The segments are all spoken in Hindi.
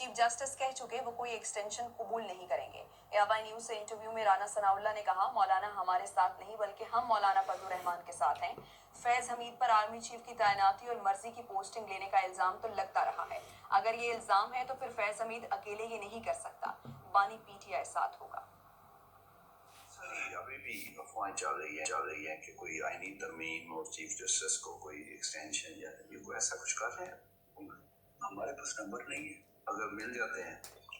चीफ जस्टिस कह चुके वो कोई एक्सटेंशन कबूल नहीं करेंगे। एआईवाई न्यूज से इंटरव्यू में राना सनाउल्लाह ने कहा, मौलाना हमारे साथ नहीं बल्कि हम मौलाना फजल रहमान के साथ हैं। फैज हमीद पर आर्मी चीफ की तैनाती और मर्जी की पोस्टिंग लेने का इल्जाम तो लगता रहा है। अगर ये इल्जाम है तो फिर फैज हमीद अकेले ये नहीं कर सकता, बानी पीटीआई साथ होगा। अभी भी अफवाहें चल रही है कि कोई आईनी तरमीम और चीफ जस्टिस को कोई एक्सटेंशन या ये कोई ऐसा कुछ कर रहे हैं। हमारे पास नंबर नहीं है, अगर मिल जाते हैं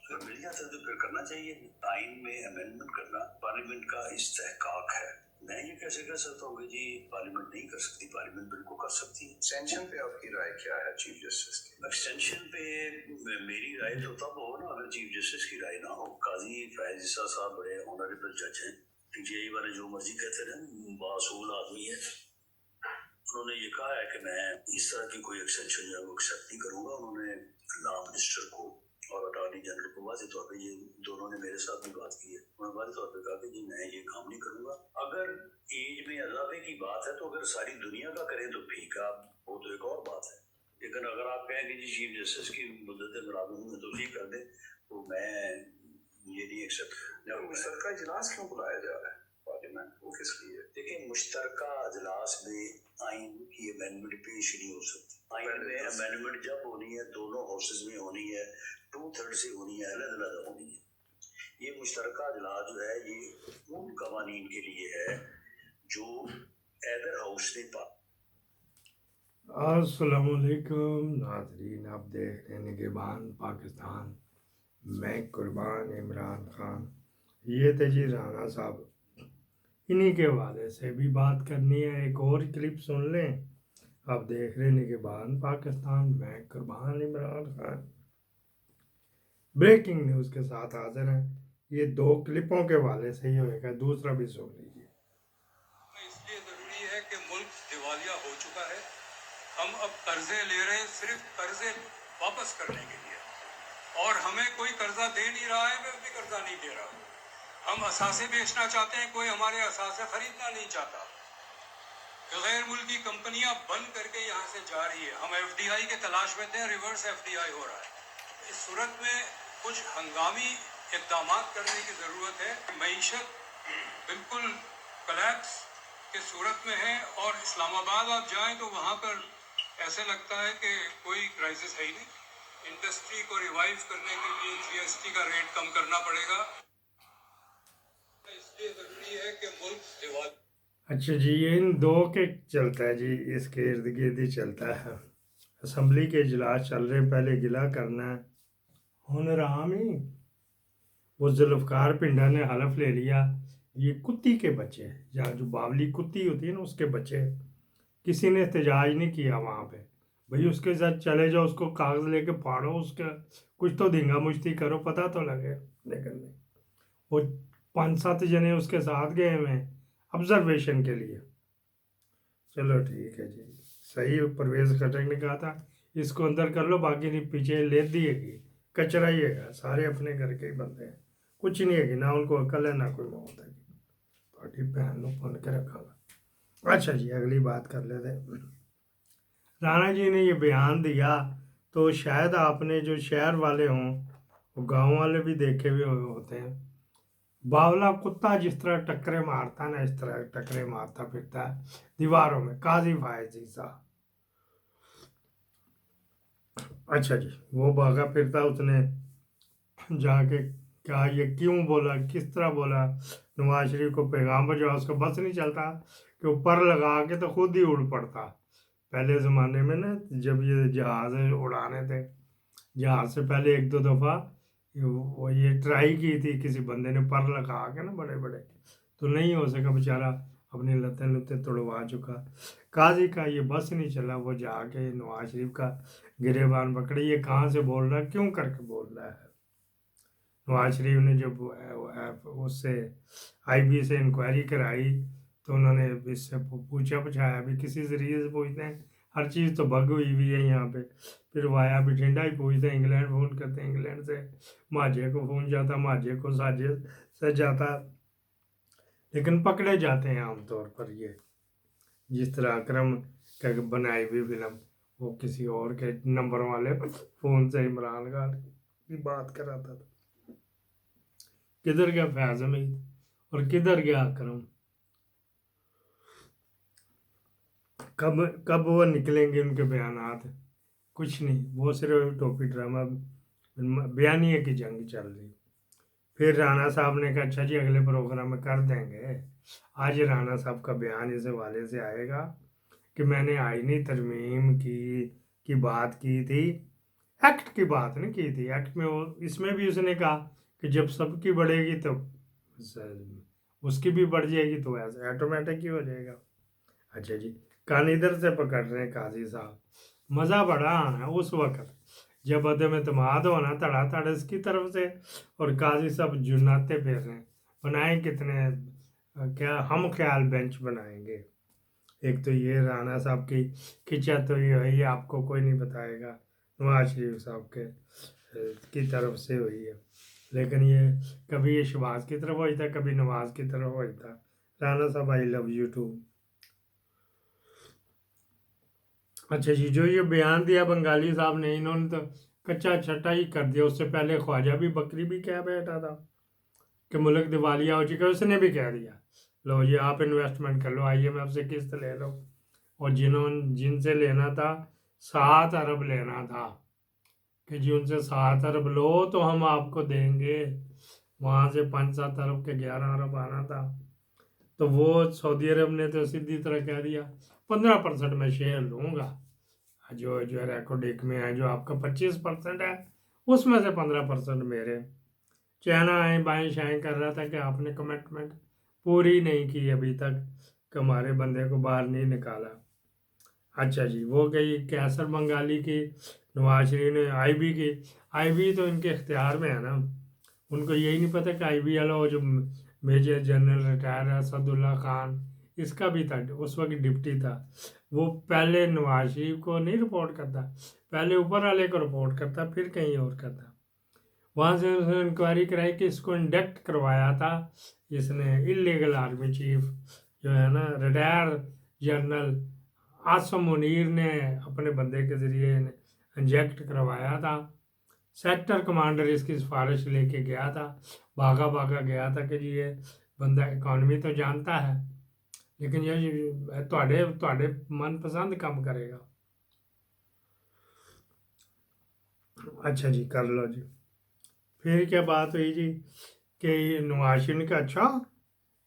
फिर मिल जाता है तो फिर करना चाहिए। आइन में अमेंडमेंट करना पार्लियामेंट का इस्तेहकाक है। मैं ये कैसे कह सकता हूँ कि जी पार्लियामेंट नहीं कर सकती, पार्लियामेंट बिल्कुल कर सकती है। एक्सटेंशन पे आपकी राय क्या है चीफ जस्टिस की? एक्सटेंशन पे मेरी राय तो तब हो ना अगर चीफ जस्टिस की राय ना हो। काजी फैज ईसा साहब बड़े ऑनरेबल जज हैं, पीटीआई वाले जो मर्जी कहते रहे, बासूल आदमी है। उन्होंने ये कहा है कि मैं इस तरह की कोई एक्सटेंशन जो है वो एक्सेप्ट नहीं करूंगा। उन्होंने लॉ मिनिस्टर को और अटॉर्नी जनरल को वाज़ेह तौर पर, ये दोनों ने मेरे साथ भी बात की है, उन्होंने वाज़ेह तौर पर कहा कि जी मैं ये काम नहीं करूंगा। अगर एज में इजाफे की बात है तो अगर सारी दुनिया का करें तो ठीक है, वो तो एक और बात है। लेकिन अगर आप कहें कि जी चीफ जस्टिस की मुद्दत मुराद में तो ठीक कर दे, तो मैं ये नहीं एक्सेप्ट। मुश्तरका इजलास क्यों बुलाया जा रहा है पार्लियामेंट को, किस लिए? देखिए मुश्तरका इजलास में आइन की अमेंडमेंट पेश नहीं हो सकती। आइन में अमेंडमेंट जब होनी है दोनों हाउसेज में होनी है, 2/3 से होनी है, अलग-अलग होनी है। ये मुश्तरका इजलास जो है ये उन कवानीन के लिए है जो ऐदर हाउस ने अस्सलामुअलैकुम नाज़रीन, आप देख रहे हैं निगहबान पाकिस्तान। मैं कुर्बान इमरान खान। ये थे जी राना साहब, इन्हीं के हवाले से भी बात करनी है। एक और क्लिप सुन लें। आप देख रहे हैं निगहबान पाकिस्तान, मैं कुर्बान इमरान खान। ब्रेकिंग न्यूज़ के साथ हाजिर हैं। ये 2 क्लिपों के हवाले से ही होएगा, दूसरा भी सुन लीजिए। इसलिए ज़रूरी है कि मुल्क दिवालिया हो चुका है। हम अब कर्जे ले रहे हैं सिर्फ कर्जे वापस करने के लिए, और हमें कोई कर्जा दे नहीं रहा है, मैं भी कर्जा नहीं दे रहा। हम असासे बेचना चाहते हैं, कोई हमारे असासे खरीदना नहीं चाहता। गैर मुल्की कंपनियां बंद करके यहाँ से जा रही है। हम एफडीआई के तलाश में थे, रिवर्स एफडीआई हो रहा है। इस सूरत में कुछ हंगामी इकदाम करने की ज़रूरत है। मईशत बिल्कुल कलैप्स के सूरत में है, और इस्लामाबाद आप जाएं तो वहाँ पर ऐसे लगता है कि कोई क्राइसिस है ही नहीं। इंडस्ट्री को रिवाइव करने के लिए जीएसटी का रेट कम करना पड़ेगा। इसलिए ज़रूरी है कि मुल्क दिवालिया। अच्छा जी, ये इन 2 के चलता है जी, इसके इर्द गिर्द ही चलता है। असम्बली के इजलास चल रहे, पहले गिला करना है। हुन राम ही वो जुल्फ़कार पिंडा ने हलफ ले लिया, ये कुत्ती के बच्चे, या जो बावली कुत्ती होती है ना उसके बच्चे, किसी ने एहतजाज नहीं किया वहाँ पे। भाई उसके साथ चले जाओ, उसको कागज़ लेके फाड़ो, उसका कुछ तो धींगा मुश्ती करो, पता तो लगे। लेकिन नहीं, वो 5-7 जने उसके साथ गए हुए हैं ऑब्जर्वेशन के लिए। चलो ठीक है जी, सही। परवेज़ खटक ने कहा था इसको अंदर कर लो, बाकी नहीं पीछे ले दिएगी, कचरा ही है, सारे अपने घर के ही बंदे हैं, कुछ नहीं है कि ना उनको अकल है ना कोई मौत है। थोड़ी बहन को फोन के रखा। अच्छा जी, अगली बात कर लेते हैं। राणा जी ने ये बयान दिया तो शायद आपने जो शहर वाले हों, वो गांव वाले भी देखे हुए होते हैं। बावला कुत्ता जिस तरह टक्करे मारता ना, इस तरह टक्करे मारता फिरता है दीवारों में, काजी फायज ईसा। अच्छा जी, वो भागा फिरता, उसने जाके क्या ये क्यों बोला, किस तरह बोला, नवाज शरीफ को पैगाम भिजवा, उसका बस नहीं चलता कि ऊपर लगा के तो खुद ही उड़ पड़ता। पहले ज़माने में ना जब ये जहाज़ उड़ाने थे, जहाज़ से पहले 1-2 दफ़ा वो ये ट्राई की थी, किसी बंदे ने पर लगा के ना बड़े बड़े, तो नहीं हो सका, बेचारा अपनी लतें लुतें तोड़वा चुका। काजी का ये बस नहीं चला, वो जाके नवाज शरीफ का गिरेबान पकड़े, ये कहाँ से बोल रहा है, क्यों करके बोल रहा है। नवाज शरीफ ने जब उससे आईबी से इंक्वायरी कराई तो उन्होंने इससे पूछा पूछाया भी, किसी जरिए से पूछते हैं, हर चीज़ तो बग हुई हुई है यहाँ पे। फिर वाया बठिंडा ही पूछते हैं, इंग्लैंड फ़ोन करते हैं, इंग्लैंड से माजे को फ़ोन जाता, माजे को साजे से जाता, लेकिन पकड़े जाते हैं आमतौर पर। ये जिस तरह अकरम का बनाई हुई फिल्म, वो किसी और के नंबर वाले फ़ोन से इमरान खान की बात कराता था। किधर गया फैज हमीद और किधर गया अकरम? कब कब वो निकलेंगे उनके बयानात? कुछ नहीं, वो सिर्फ टोपी ड्रामा, बयानिए की जंग चल रही। फिर राणा साहब ने कहा अच्छा जी अगले प्रोग्राम में कर देंगे। आज राणा साहब का बयान इस हवाले से आएगा कि मैंने आईनी तरमीम की बात की थी, एक्ट की बात नहीं की थी। एक्ट में वो इसमें भी उसने कहा कि जब सबकी बढ़ेगी तो उसकी भी बढ़ जाएगी, तो ऐसे ऑटोमेटिक ही हो जाएगा। अच्छा जी, कान इधर से पकड़ रहे हैं काजी साहब। मज़ा बड़ा आना उस वक्त जब अदम एतमाद होना तड़ा तड़ इसकी तरफ से, और काजी साहब जुन्नाते फिर रहे हैं। बनाए कितने क्या हम ख्याल बेंच बनाएंगे। एक तो ये राणा साहब की खिंचा तो ये है, ये आपको कोई नहीं बताएगा, नवाज शरीफ साहब के की तरफ से हुई है। लेकिन ये कभी ये शहबाज की तरफ होता, कभी नवाज की तरफ होता। राणा साहब आई लव यू टू। अच्छा जी, जो ये बयान दिया बंगाली साहब ने, इन्होंने तो कच्चा छट्टा ही कर दिया। उससे पहले ख्वाजा भी बकरी भी कह बैठा था कि मुल्क दिवालिया हो चुका है, उसने भी कह दिया लो जी आप इन्वेस्टमेंट कर लो, IMF से किस्त ले लो। और जिनसे लेना था 7 अरब लेना था कि जी उनसे 7 अरब लो तो हम आपको देंगे। वहाँ से 5-7 अरब के 11 अरब आना था। तो वो सऊदी अरब ने तो सीधी तरह कह दिया 15% में शेयर लूँगा। जो रेकोडिक में है जो आपका 25% है, उसमें से 15% मेरे। चाइना आए बाएं शाएं कर रहा था कि आपने कमिटमेंट पूरी नहीं की अभी तक, कि हमारे बंदे को बाहर नहीं निकाला। अच्छा जी, वो गई कैसर बंगाली की, नवाज शरीफ ने IB की। IB तो इनके इख्तियार में है ना, उनको यही नहीं पता कि IB वाला वो जो मेजर जनरल रिटायर है असदुल्ला खान, इसका भी था, उस वक्त डिप्टी था। वो पहले नवाज शरीफ को नहीं रिपोर्ट करता, पहले ऊपर वाले को रिपोर्ट करता, फिर कहीं और करता। वहाँ से उसने इंक्वायरी कराई कि इसको इंडक्ट करवाया था इसने, इलीगल आर्मी चीफ जो है ना, रिटायर जनरल आसम मुनीर ने अपने बंदे के ज़रिए इंजेक्ट करवाया था। सेक्टर कमांडर इसकी सिफारिश लेके गया था, भागा भागा गया था कि जी ये बंदा इकॉनमी तो जानता है, लेकिन ये ਤੁਹਾਡੇ मनपसंद काम करेगा। अच्छा जी, कर लो जी। फिर क्या बात हुई जी कि नवाज शरीफ ने कहा अच्छा